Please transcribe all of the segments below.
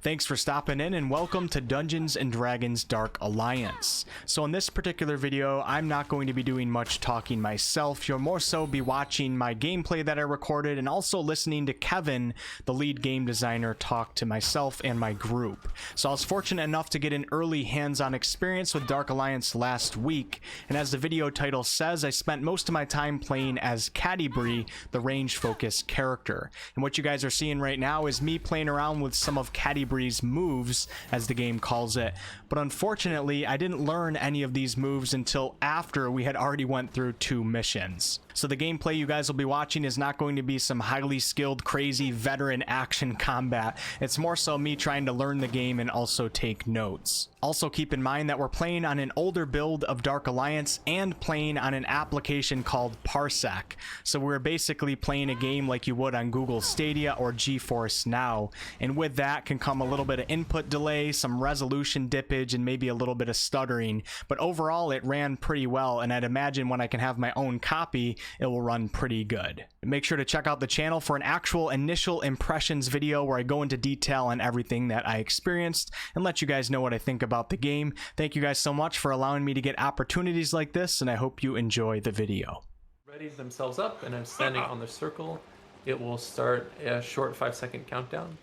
Thanks for stopping in and welcome to Dungeons & Dragons Dark Alliance. So in this particular video, I'm not going to be doing much talking myself. You'll more so be watching my gameplay that I recorded and also listening to Kevin, the lead game designer, talk to myself and my group. So I was fortunate enough to get an early hands-on experience with Dark Alliance last week, and as the video title says, I spent most of my time playing as Catti-brie, the range-focused character. And what you guys are seeing right now is me playing around with some of Catti-brie's moves, as the game calls it, but unfortunately I didn't learn any of these moves until after we had already went through 2 missions. So the gameplay you guys will be watching is not going to be some highly skilled, crazy veteran action combat. It's more so me trying to learn the game and also take notes. Also keep in mind that we're playing on an older build of Dark Alliance and playing on an application called Parsec. So we're basically playing a game like you would on Google Stadia or GeForce Now, and with that can come a little bit of input delay, some resolution dippage, and maybe a little bit of stuttering, but overall it ran pretty well, and I'd imagine when I can have my own copy it will run pretty good. Make sure to check out the channel for an actual initial impressions video where I go into detail on everything that I experienced and let you guys know what I think about the game. Thank you guys so much for allowing me to get opportunities like this, and I hope you enjoy the video. Ready themselves up, and I'm standing on the circle. It will start a short 5-second countdown,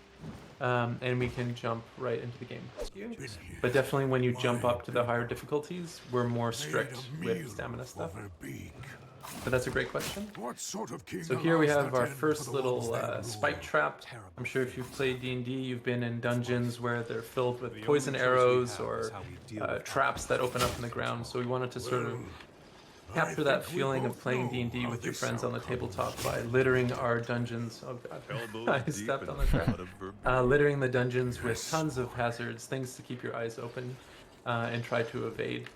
and we can jump right into the game. But definitely when you jump up to the higher difficulties, we're more strict with stamina stuff. But that's a great question. So here we have our first little spike trap. I'm sure if you've played D&D, you've been in dungeons where they're filled with poison arrows or traps that open up in the ground. So we wanted to sort of capture that feeling of playing D&D with your friends on the tabletop by littering our dungeons. Oh god, I stepped on the trap. Littering the dungeons with tons of hazards, things to keep your eyes open and try to evade.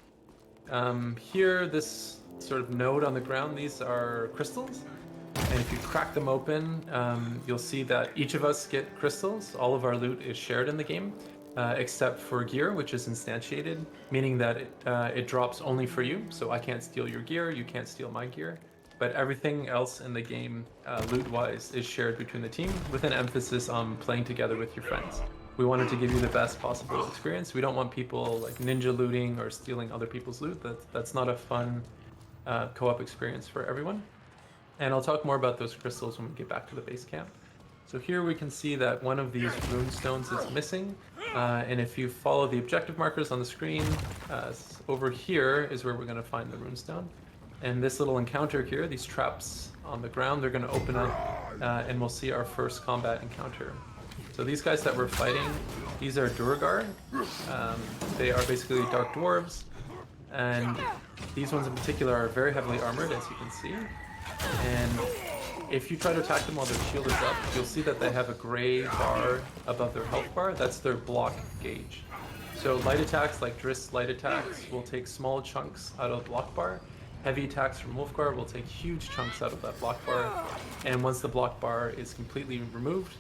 Here, this sort of node on the ground, these are crystals, and if you crack them open, you'll see that each of us get crystals. All of our loot is shared in the game, except for gear, which is instantiated, meaning that it drops only for you. So I can't steal your gear, you can't steal my gear, but everything else in the game, loot-wise, is shared between the team, with an emphasis on playing together with your friends. We wanted to give you the best possible experience. We don't want people like ninja looting or stealing other people's loot. That's not a fun co-op experience for everyone. And I'll talk more about those crystals when we get back to the base camp. So here we can see that one of these rune stones is missing, and if you follow the objective markers on the screen, over here is where we're going to find the rune stone. And this little encounter here, these traps on the ground, they're going to open up, and we'll see our first combat encounter. So these guys that we're fighting, these are Duergar. They are basically dark dwarves, and these ones in particular are very heavily armored, as you can see. And if you try to attack them while their shield is up, you'll see that they have a gray bar above their health bar. That's their block gauge. So light attacks like drizzt light attacks will take small chunks out of the block bar. Heavy attacks from wulfgar will take huge chunks out of that block bar. And once the block bar is completely removed,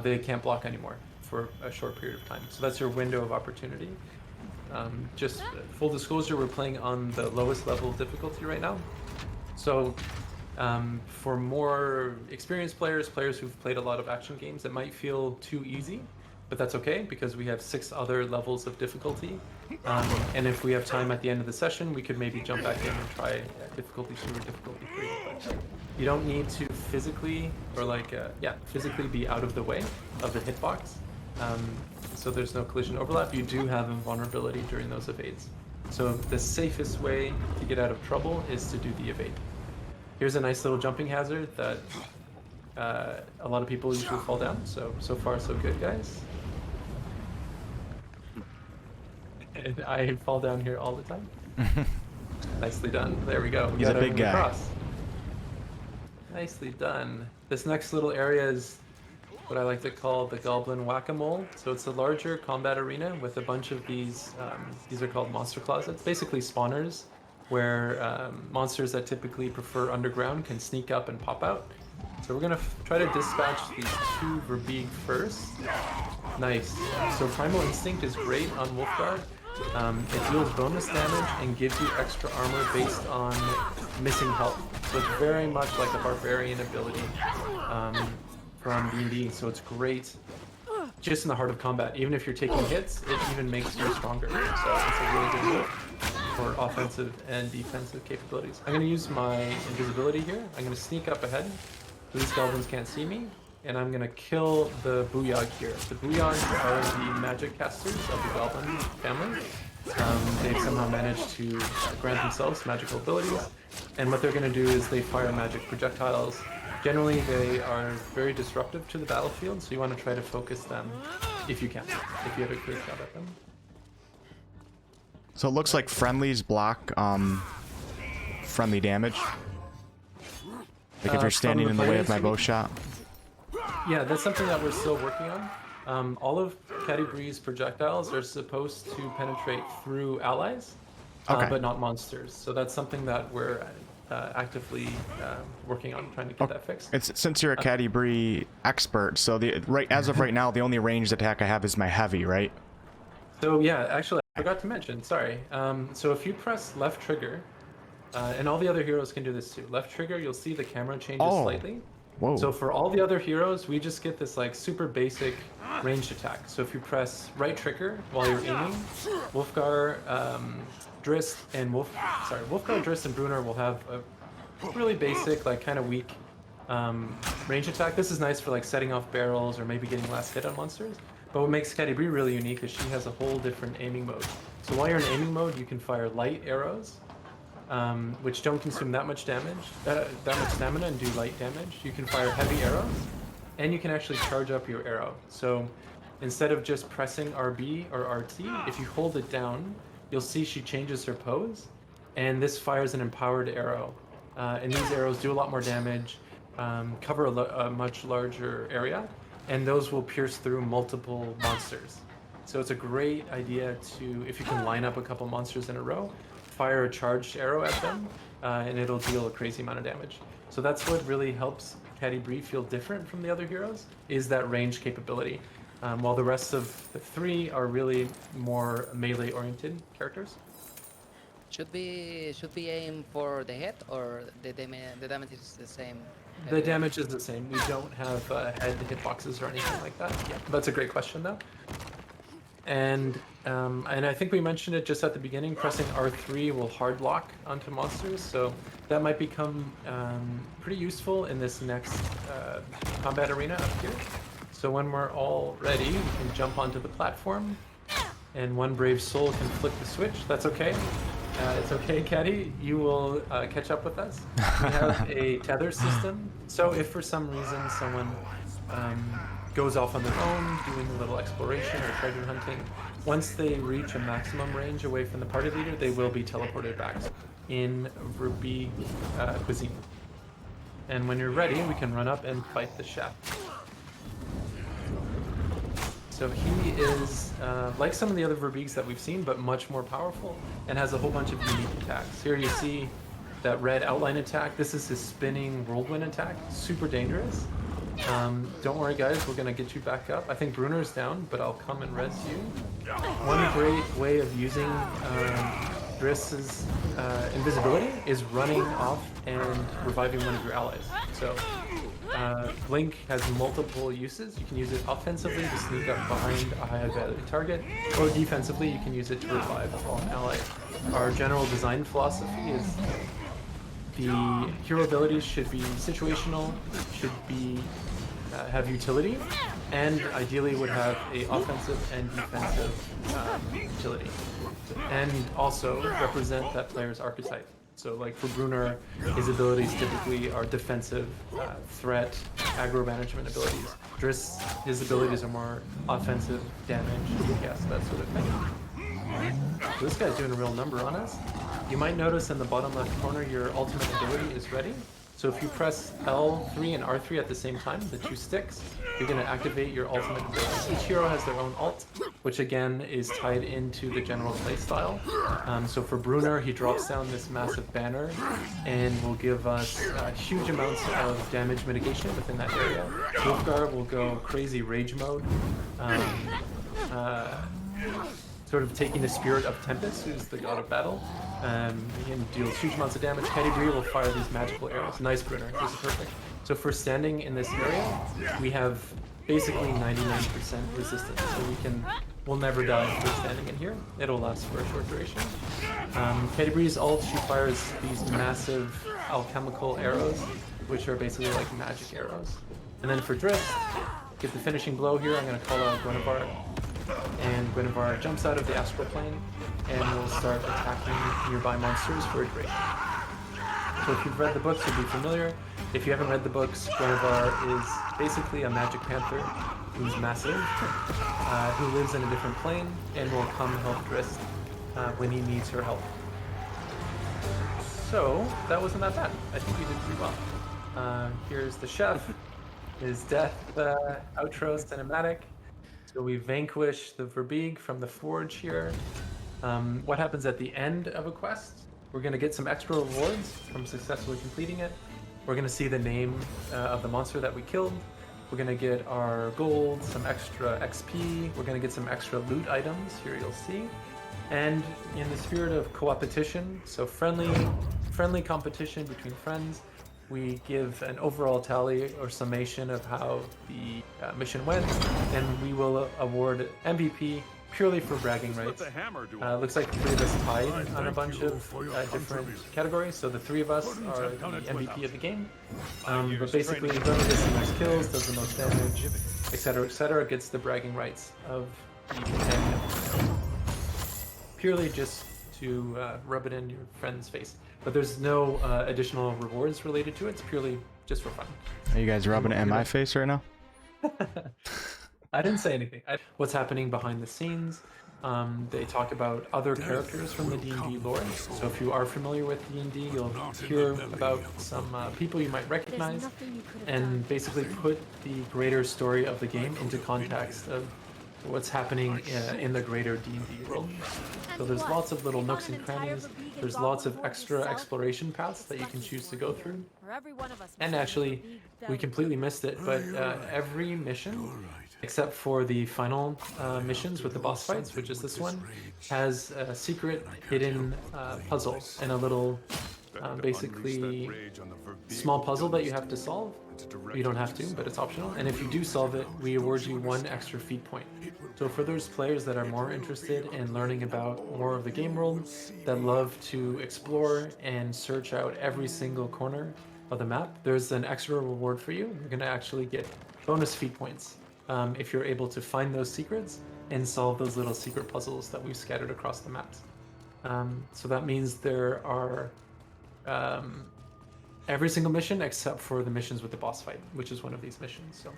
they can't block anymore for a short period of time. So that's your window of opportunity. Just full disclosure, we're playing on the lowest level of difficulty right now. So for more experienced players who've played a lot of action games, it might feel too easy, but that's okay because we have 6 other levels of difficulty. And if we have time at the end of the session, we could maybe jump back in and try difficulty 2 or difficulty 3. But you don't need to physically, or physically be out of the way of the hitbox. So there's no collision overlap. You do have invulnerability during those evades. So the safest way to get out of trouble is to do the evade. Here's a nice little jumping hazard that a lot of people usually fall down. So far so good, guys. And I fall down here all the time. Nicely done. There we go. We He's a big guy. Across. Nicely done. This next little area is what I like to call the Goblin Whack-A-Mole. So it's a larger combat arena with a bunch of these are called monster closets, basically spawners, where monsters that typically prefer underground can sneak up and pop out. So we're gonna try to dispatch these 2 Verbeeg first. Nice. So Primal Instinct is great on wulfgar. It deals bonus damage and gives you extra armor based on missing health. So it's very much like a barbarian ability from D&D. So it's great just in the heart of combat, even if you're taking hits, it even makes you stronger. So it's a really good move for offensive and defensive capabilities. I'm going to use my invisibility here. I'm going to sneak up ahead. These goblins can't see me. And I'm going to kill the Booyog here. The Booyog are the magic casters of the goblin family. They've somehow managed to grant themselves magical abilities. And what they're going to do is they fire magic projectiles. Generally, they are very disruptive to the battlefield, so you want to try to focus them if you can, if you have a clear shot at them. So it looks like friendlies block friendly damage. Like if you're standing in the way of my bow shot. Yeah, that's something that we're still working on. All of Catti-brie's projectiles are supposed to penetrate through allies, but not monsters. So that's something that we're actively working on trying to get that fixed. It's since you're a Catti-brie expert, so as of right now, the only ranged attack I have is my heavy, right? So yeah, actually, I forgot to mention. Sorry. So if you press left trigger, and all the other heroes can do this too. Left trigger, you'll see the camera changes slightly. Whoa. So for all the other heroes, we just get this like super basic ranged attack. So if you press right trigger while you're aiming, Wulfgar, Drizzt, and Wulfgar, Drizzt, and Bruenor will have a really basic, like kind of weak range attack. This is nice for like setting off barrels or maybe getting last hit on monsters. But what makes Catti-brie really unique is she has a whole different aiming mode. So while you're in aiming mode, you can fire light arrows, which don't consume that much damage, that much stamina, and do light damage. You can fire heavy arrows, and you can actually charge up your arrow. So instead of just pressing RB or RT, if you hold it down, you'll see she changes her pose, and this fires an empowered arrow. And these arrows do a lot more damage, cover a much larger area, and those will pierce through multiple monsters. So it's a great idea to, if you can line up a couple monsters in a row, fire a charged arrow at them, and it'll deal a crazy amount of damage. So that's what really helps Catti-brie feel different from the other heroes, is that range capability. While the rest of the three are really more melee-oriented characters. Should we aim for the head, or the damage is the same? The damage is the same. We don't have head hitboxes or anything like that. Yeah, that's a great question though. And I think we mentioned it just at the beginning. Pressing R3 will hard lock onto monsters, so that might become pretty useful in this next combat arena up here. So when we're all ready, we can jump onto the platform, and one brave soul can flick the switch. That's okay. It's okay, Catti. You will catch up with us. We have a tether system. So if for some reason someone goes off on their own, doing a little exploration or treasure hunting, once they reach a maximum range away from the party leader, they will be teleported back in Verbeeg cuisine. And when you're ready, we can run up and fight the chef. So he is like some of the other Verbeegs that we've seen, but much more powerful and has a whole bunch of unique attacks. Here you see that red outline attack. This is his spinning whirlwind attack. Super dangerous. Don't worry, guys. We're going to get you back up. I think Bruenor's down, but I'll come and res you. One great way of using Drizzt's invisibility is running off and reviving one of your allies. So Blink has multiple uses. You can use it offensively to sneak up behind a high value target, or defensively you can use it to revive an ally. Our general design philosophy is the hero abilities should be situational, should be have utility, and ideally would have a offensive and defensive utility, and also represent that player's archetype. So like for Bruenor, his abilities typically are defensive, threat, aggro management abilities. Drizzt, his abilities are more offensive, damage, yes, that sort of thing. So this guy's doing a real number on us. You might notice in the bottom left corner your ultimate ability is ready. So if you press L3 and R3 at the same time, the two sticks, you're going to activate your ultimate ability. Each hero has their own ult, which again is tied into the general playstyle. So for Bruenor, he drops down this massive banner and will give us huge amounts of damage mitigation within that area. Wulfgar will go crazy rage mode, sort of taking the spirit of Tempest, who's the god of battle. He deals huge amounts of damage. Catti-brie will fire these magical arrows. Nice, Bruenor. This is perfect. So for standing in this area, we have basically 99% resistance, so we'll never die if we're standing in here. It'll last for a short duration. Catti-brie's ult, she fires these massive alchemical arrows, which are basically like magic arrows. And then for drizzt, get the finishing blow here. I'm going to call out Bruenor, and Bruenor jumps out of the astral plane and will start attacking nearby monsters for a duration. So if you've read the books, you'll be familiar. If you haven't read the books, Bruenor is basically a magic panther who's massive, who lives in a different plane and will come help drizzt when he needs her help. So that wasn't that bad. I think we did pretty well. Here's the chef, his death outro cinematic. So we vanquish the Verbeeg from the forge here. What happens at the end of a quest? We're going to get some extra rewards from successfully completing it. We're going to see the name of the monster that we killed. We're going to get our gold, some extra XP. We're going to get some extra loot items. Here you'll see. And in the spirit of co-opetition, so friendly competition between friends, we give an overall tally or summation of how the mission went, and we will award MVP purely for bragging rights. Looks like the three of us tied on a bunch of different categories, so the three of us are the MVP of the game. But basically, whoever gets the most kills, does the most damage, etc., gets the bragging rights of the companion. Purely just to rub it in your friend's face. But there's no additional rewards related to it. It's purely just for fun. Are you guys rubbing it in my face right now? I didn't say anything. What's happening behind the scenes? They talk about other characters from the D&D lore. So if you are familiar with D&D, you'll hear about some people you might recognize, and basically put the greater story of the game into context of what's happening in the greater D&D world. So there's lots of little nooks and crannies. There's lots of extra exploration paths that you can choose to go through. And actually, we completely missed it, but every mission, except for the final missions with the boss fights, which is this one, has a secret hidden puzzle and a little basically small puzzle that you have to solve. You don't have to, but it's optional. And if you do solve it, we award you 1 extra feat point. So for those players that are more interested in learning about more of the game world, that love to explore and search out every single corner of the map, there's an extra reward for you. You're going to actually get bonus feat points if you're able to find those secrets and solve those little secret puzzles that we've scattered across the maps. So that means there are every single mission except for the missions with the boss fight, which is one of these missions. So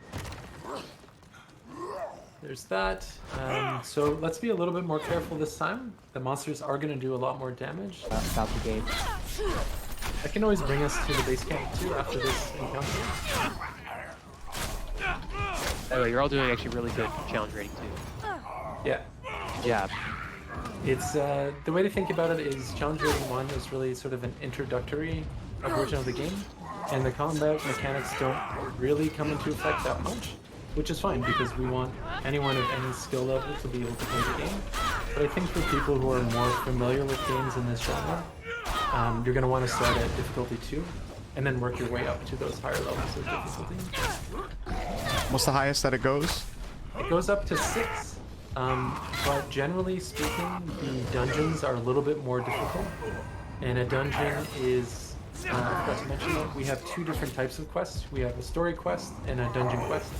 there's that. So let's be a little bit more careful this time. The monsters are going to do a lot more damage. Stop the gate. I can always bring us to the base camp too after this encounter. By the way, you're all doing actually really good challenge rating too. Yeah. Yeah. It's the way to think about it is challenge rating 1 is really sort of an introductory version of the game, and the combat mechanics don't really come into effect that much, which is fine because we want anyone of any skill level to be able to play the game. But I think for people who are more familiar with games in this genre, you're going to want to start at difficulty 2 and then work your way up to those higher levels of difficulty. What's the highest that it goes? It goes up to 6, but generally speaking, the dungeons are a little bit more difficult. And a dungeon is, I forgot to mention that, we have 2 different types of quests. We have a story quest and a dungeon quest.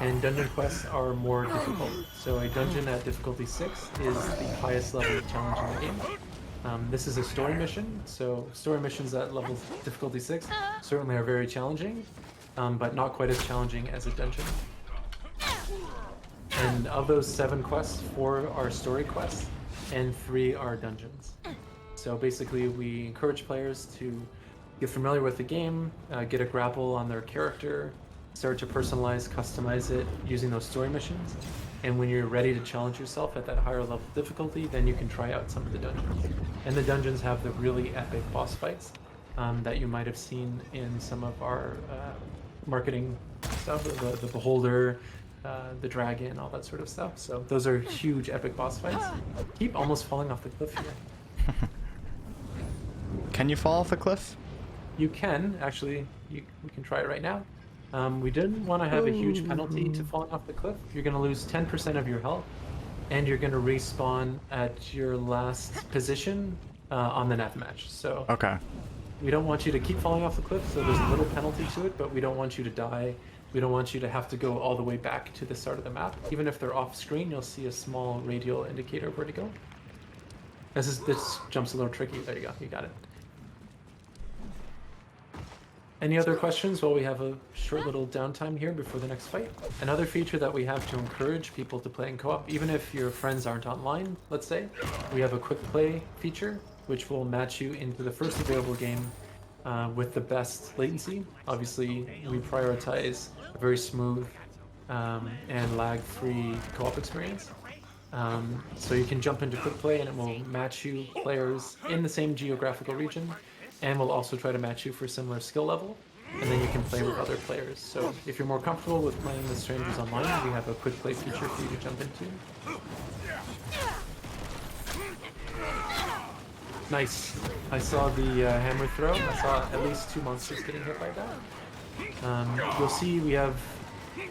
And dungeon quests are more difficult. So a dungeon at difficulty 6 is the highest level of challenge in the game. This is a story mission, so story missions at level difficulty 6 certainly are very challenging, but not quite as challenging as a dungeon. And of those 7 quests, 4 are story quests, and 3 are dungeons. So basically, we encourage players to get familiar with the game, get a grapple on their character, start to personalize, customize it using those story missions. And when you're ready to challenge yourself at that higher level of difficulty, then you can try out some of the dungeons. And the dungeons have the really epic boss fights that you might have seen in some of our marketing stuff, the Beholder, the Dragon, all that sort of stuff. So those are huge epic boss fights. Keep almost falling off the cliff here. Can you fall off the cliff? You can, actually, we can try it right now. We didn't want to have a huge penalty to falling off the cliff. You're going to lose 10% of your health, and you're going to respawn at your last position on the nav match. So Okay. we don't want you to keep falling off the cliff, so there's a little penalty to it, but we don't want you to die. We don't want you to have to go all the way back to the start of the map. Even if they're off screen, you'll see a small radial indicator of where to go. This jump's a little tricky. There you go. You got it. Any other questions while we have a short little downtime here before the next fight? Another feature that we have to encourage people to play in co-op, even if your friends aren't online, let's say, we have a quick play feature, which will match you into the first available game with the best latency. Obviously, we prioritize a very smooth and lag-free co-op experience. So you can jump into quick play and it will match you players in the same geographical region, and we'll also try to match you for similar skill level, and then you can play with other players. So if you're more comfortable with playing with strangers online, we have a quick play feature for you to jump into. Nice. I saw the hammer throw. I saw at least 2 monsters getting hit by that. You'll see we have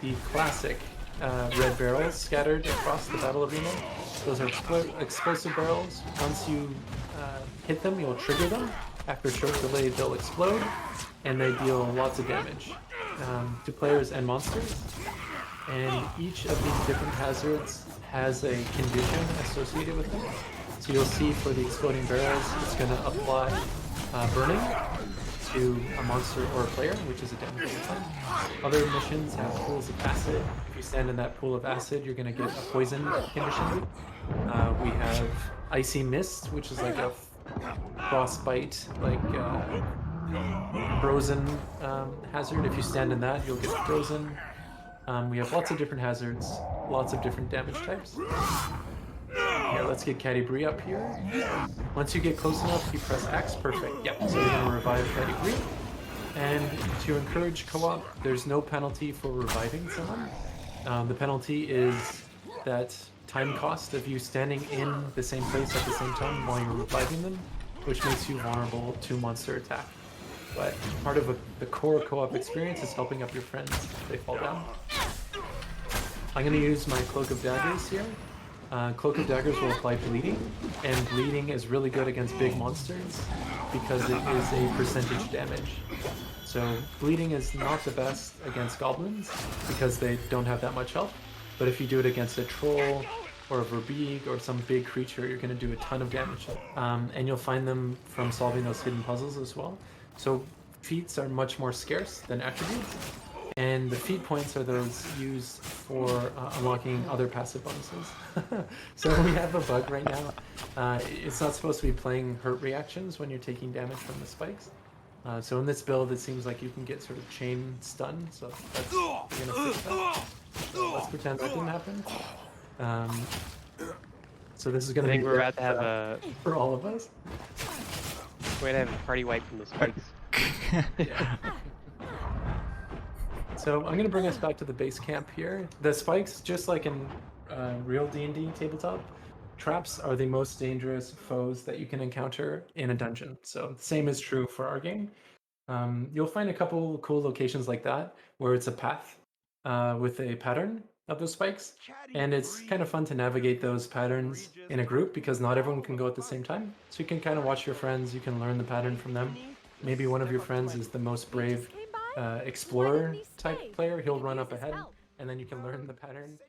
the classic red barrels scattered across the battle arena. Those are explosive barrels. Once you hit them, you'll trigger them. After short delay, they'll explode, and they deal lots of damage to players and monsters. And each of these different hazards has a condition associated with them. So you'll see for the exploding barrels, it's going to apply burning to a monster or a player, which is a damageable time. Other missions have pools of acid. If you stand in that pool of acid, you're going to get a poison condition. We have icy mist, which is like a frostbite, like frozen hazard. If you stand in that, you'll get frozen. We have lots of different hazards, lots of different damage types. Here, let's get Catti-brie up here. Once you get close enough, you press X. Perfect. Yep. So you're going to revive Catti-brie. And to encourage co-op, there's no penalty for reviving someone. The penalty is that time cost of you standing in the same place at the same time while you're reviving them, which makes you vulnerable to monster attack. But part of the core co-op experience is helping up your friends if they fall down. I'm going to use my Cloak of Daggers here. Cloak of Daggers will apply bleeding, and bleeding is really good against big monsters because it is a percentage damage. So bleeding is not the best against goblins because they don't have that much health, but if you do it against a troll or a verbeeg or some big creature, you're going to do a ton of damage. And you'll find them from solving those hidden puzzles as well. So feats are much more scarce than attributes, and the feat points are those used for unlocking other passive bonuses. So we have a bug right now. It's not supposed to be playing hurt reactions when you're taking damage from the spikes. So in this build, it seems like you can get sort of chain stun. So that's, we're gonna fix that. So let's pretend that didn't happen. So this is gonna I think be we're about to have a for all of us. we're gonna have a party wipe from the spikes. Yeah. So I'm gonna bring us back to the base camp here. The spikes, just like in real D&D tabletop, traps are the most dangerous foes that you can encounter in a dungeon. So the same is true for our game. You'll find a couple cool locations like that where it's a path with a pattern of those spikes, and it's kind of fun to navigate those patterns in a group because not everyone can go at the same time. So you can kind of watch your friends, you can learn the pattern from them. Maybe one of your friends is the most brave explorer type player. He'll run up ahead, and then you can learn the pattern